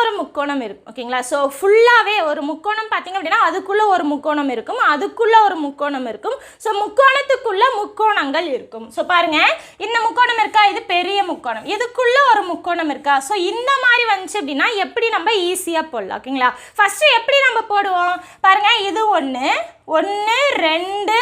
இன்னொரு முக்கோணம் இருக்கும் ஓகேங்களா. ஸோ ஃபுல்லாகவே ஒரு முக்கோணம் பார்த்தீங்க அப்படின்னா அதுக்குள்ளே ஒரு முக்கோணம் இருக்கும், அதுக்குள்ளே ஒரு முக்கோணம் இருக்கும். ஸோ முக்கோணத்துக்குள்ளே முக்கோணங்கள் இருக்கும். ஸோ பாருங்கள், இந்த முக்கோணம் இருக்கா, இது பெரிய முக்கோணம், இதுக்குள்ளே ஒரு முக்கோணம் இருக்கா. ஸோ இந்த மாதிரி வந்துச்சு அப்படின்னா எப்படி நம்ம ஈஸியாக போடலாம் ஓகேங்களா. ஃபஸ்ட்டு எப்படி நம்ம போடுவோம் பாருங்கள், இது 1 1 2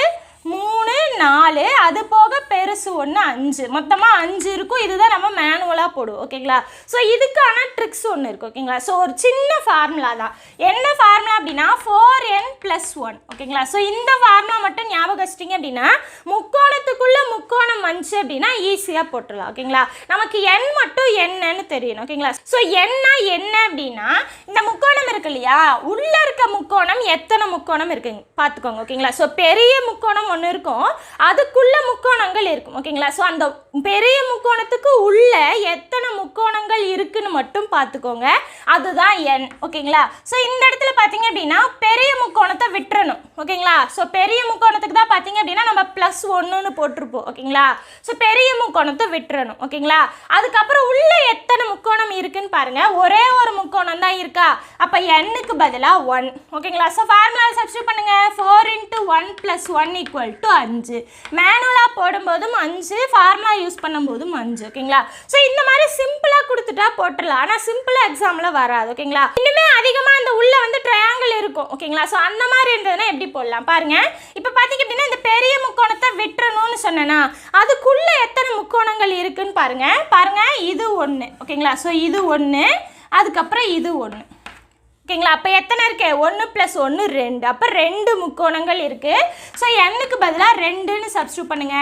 3 4, அது போக பெருசு 1 5, மொத்தமாக 5 இருக்கும். இதுதான் நம்ம மேனுவலாக போடுவோம் ஓகேங்களா. ஸோ இதுக்கான ட்ரிக்ஸ் ஒன்று இருக்குது ஓகேங்களா. ஸோ ஒரு சின்ன ஃபார்முலா தான். என்ன ஃபார்முலா அப்படின்னா 4n+1 ஓகேங்களா. ஸோ இந்த ஃபார்முலா மட்டும் ஞாபகம் வச்சிட்டிங்க அப்படின்னா முக்கோணத்துக்குள்ளே முக்கோணம் வந்துச்சு அப்படின்னா ஈஸியாக போட்டுடலாம் ஓகேங்களா. நமக்கு n மட்டும் என்னன்னு தெரியணும் ஓகேங்களா. ஸோ என்ன அப்படின்னா இந்த முக்கோணம் இருக்கு இல்லையா, உள்ளே இருக்க முக்கோணம் எத்தனை முக்கோணம் இருக்குங்க பார்த்துக்கோங்க ஓகேங்களா. ஸோ பெரிய முக்கோணம் ஒன்று இருக்கும், அதுக்குள்ள முக்கோணங்கள் இருக்கும் ஓகேங்களா. ஸோ அந்த பெரிய முக்கோணத்துக்கு உள்ள எத்தனை முக்கோணங்கள் இருக்குன்னு மட்டும் பார்த்துக்கோங்க, அதுதான் n ஓகேங்களா. ஸோ இந்த இடத்துல பார்த்தீங்க அப்படின்னா பெரிய முக்கோணத்தை விட்டுறணும் ஓகேங்களா. ஸோ பெரிய முக்கோணத்துக்கு தான் பார்த்தீங்க அப்படின்னா நம்ம +1ன்னு போட்டிருப்போம் ஓகேங்களா. ஸோ பெரிய முக்கோணத்தை விட்டுறணும் ஓகேங்களா. அதுக்கப்புறம் உள்ள எத்தனை முக்கோணம் இருக்குன்னு பாருங்க, ஒரே ஒரு முக்கோணம் தான் இருக்கா, அப்போ n-க்கு பதிலாக 1 ஓகேங்களா. ஸோ ஃபார்முலா சப்ஸ்டிட்யூட் பண்ணுங்க, 4 × 1 + 1 = 5. மேனுவலாக போடும்போதும் 5, ஃபார்முலா யூஸ் பண்ணும்போதும் 5 ஓகேங்களா. ஸோ இந்த மாதிரி சிம்பிளாக கொடுத்துட்டா போட்டுடலாம், ஆனால் சிம்பிளாக எக்ஸாமில் வராது ஓகேங்களா. இன்னுமே அதிகமாக அந்த உள்ள வந்து ட்ரையாங்கிள் இருக்கும் ஓகேங்களா. ஸோ அந்த மாதிரி இருந்ததுன்னா எப்படி போடலாம் பாருங்க. இப்போ பார்த்தீங்க அப்படின்னா இந்த பெரிய முக்கோணத்தை விட்டுறணும்னு சொன்னேன்னா அதுக்குள்ள எத்தனை முக்கோணங்கள் இருக்குன்னு பாருங்க. இது 1 ஓகேங்களா. ஸோ இது 1, அதுக்கப்புறம் இது 1 ஓகேங்களா. அப்போ எத்தனை இருக்கு, 1 + 1 2, அப்போ 2 முக்கோணங்கள் இருக்குது. ஸோ n-க்கு பதிலாக 2ன்னு சப்ஸ்டிட்யூட் பண்ணுங்க.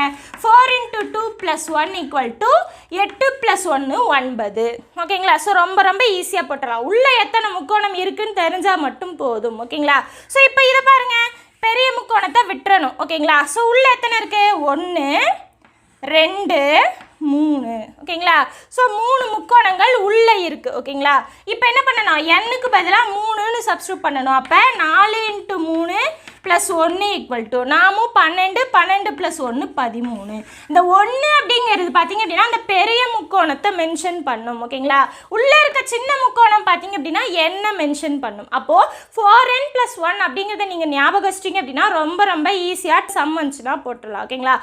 4 × 2 + 1 = 8 + 1 9 ஓகேங்களா. ஸோ ரொம்ப ரொம்ப ஈஸியாக போட்டுடலாம், உள்ளே எத்தனை முக்கோணம் இருக்குன்னு தெரிஞ்சால் மட்டும் போதும் ஓகேங்களா. ஸோ இப்போ இதை பாருங்கள், பெரிய முக்கோணத்தை விட்டுறணும் ஓகேங்களா. ஸோ உள்ளே எத்தனை இருக்குது, 1 2 3 ஓகேங்களா. ஸோ 3 முக்கோணங்கள் உள்ளே இருக்குது ஓகேங்களா. இப்போ என்ன பண்ணணும், n-க்கு பதிலாக 3ன்னு சப்ஸ்டிட்யூட் பண்ணணும். அப்போ 4 × 3 + 1 = நாமும் 12 12 + 1 13. இந்த 1 அப்படிங்கிறது பார்த்தீங்க அப்படின்னா அந்த பெரிய முக்கோணத்தை மென்ஷன் பண்ணும் ஓகேங்களா. உள்ளே இருக்க சின்ன முக்கோணம் பார்த்தீங்க அப்படின்னா என்ன மென்ஷன் பண்ணும். அப்போது 4n + 1 அப்படிங்கிறத நீங்கள் ஞாபகம் வச்சிட்டிங்க அப்படின்னா ரொம்ப ரொம்ப ஈஸியாக சம் வந்துச்சுன்னா போட்டுடலாம் ஓகேங்களா.